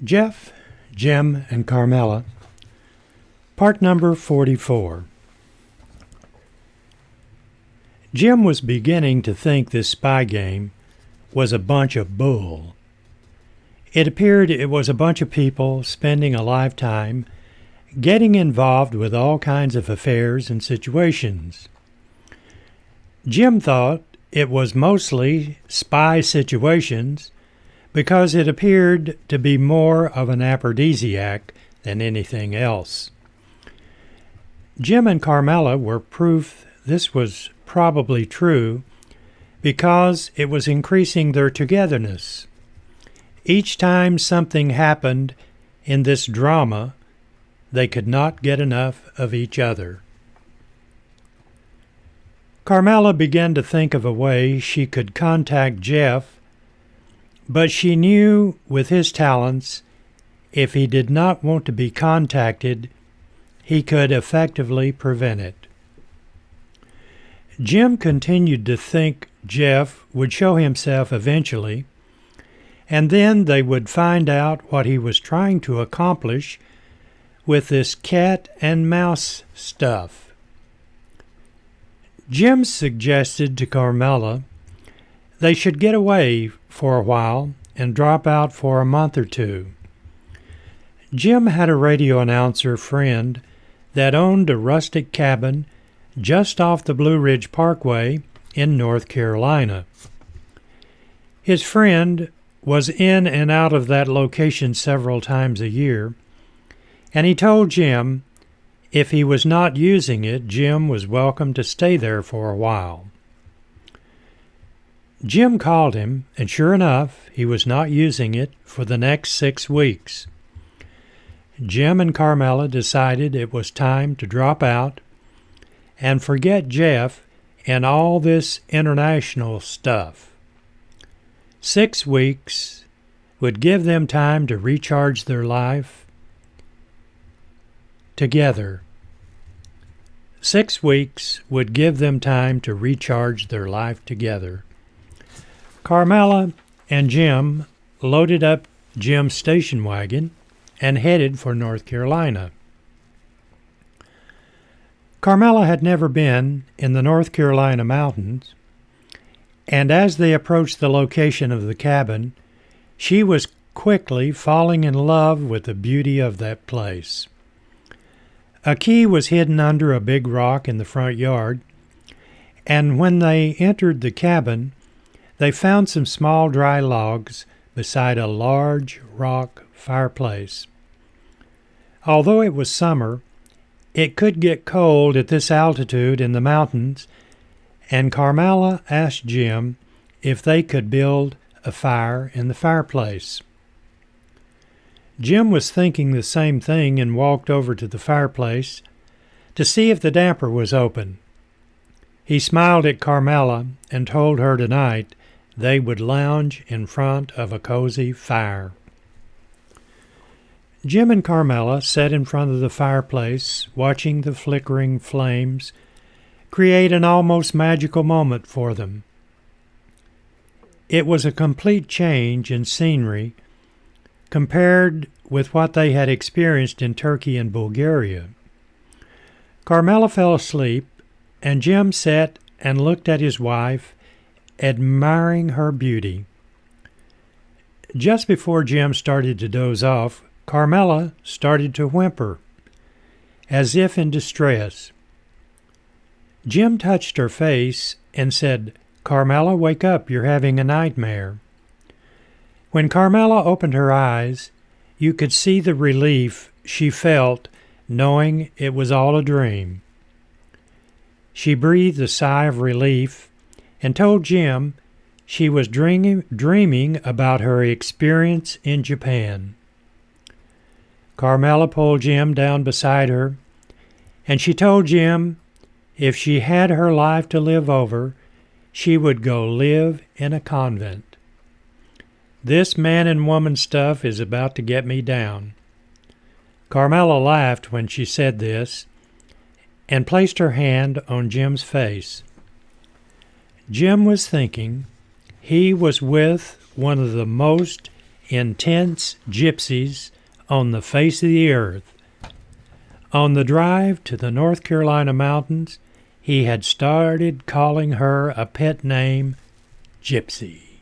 Jeff, Jim, and Carmela, part number 44. Jim was beginning to think this spy game was a bunch of bull. It appeared it was a bunch of people spending a lifetime getting involved with all kinds of affairs and situations. Jim thought it was mostly spy situations because it appeared to be more of an aphrodisiac than anything else. Jim and Carmela were proof this was probably true because it was increasing their togetherness. Each time something happened in this drama, they could not get enough of each other. Carmela began to think of a way she could contact Jeff, but she knew with his talents, if he did not want to be contacted, he could effectively prevent it. Jim continued to think Jeff would show himself eventually, and then they would find out what he was trying to accomplish with this cat and mouse stuff. Jim suggested to Carmela they should get away for a while and drop out for a month or two. Jim had a radio announcer friend that owned a rustic cabin just off the Blue Ridge Parkway in North Carolina. His friend was in and out of that location several times a year, and he told Jim if he was not using it, Jim was welcome to stay there for a while. Jim called him, and sure enough, he was not using it for the next 6 weeks. Jim and Carmela decided it was time to drop out and forget Jeff and all this international stuff. 6 weeks would give them time to recharge their life together. 6 weeks would give them time to recharge their life together. Carmela and Jim loaded up Jim's station wagon and headed for North Carolina. Carmela had never been in the North Carolina mountains, and as they approached the location of the cabin, she was quickly falling in love with the beauty of that place. A key was hidden under a big rock in the front yard, and when they entered the cabin, they found some small dry logs beside a large rock fireplace. Although it was summer, it could get cold at this altitude in the mountains, and Carmela asked Jim if they could build a fire in the fireplace. Jim was thinking the same thing and walked over to the fireplace to see if the damper was open. He smiled at Carmela and told her tonight they would lounge in front of a cozy fire. Jim and Carmela sat in front of the fireplace, watching the flickering flames create an almost magical moment for them. It was a complete change in scenery compared with what they had experienced in Turkey and Bulgaria. Carmela fell asleep, and Jim sat and looked at his wife, admiring her beauty. Just before Jim started to doze off, Carmela started to whimper, as if in distress. Jim touched her face and said, "Carmela, wake up, you're having a nightmare." When Carmela opened her eyes, you could see the relief she felt knowing it was all a dream. She breathed a sigh of relief and told Jim she was dreaming about her experience in Japan. Carmela pulled Jim down beside her, and she told Jim if she had her life to live over, she would go live in a convent. This man and woman stuff is about to get me down. Carmela laughed when she said this and placed her hand on Jim's face. Jim was thinking he was with one of the most intense gypsies on the face of the earth. On the drive to the North Carolina mountains, he had started calling her a pet name, Gypsy.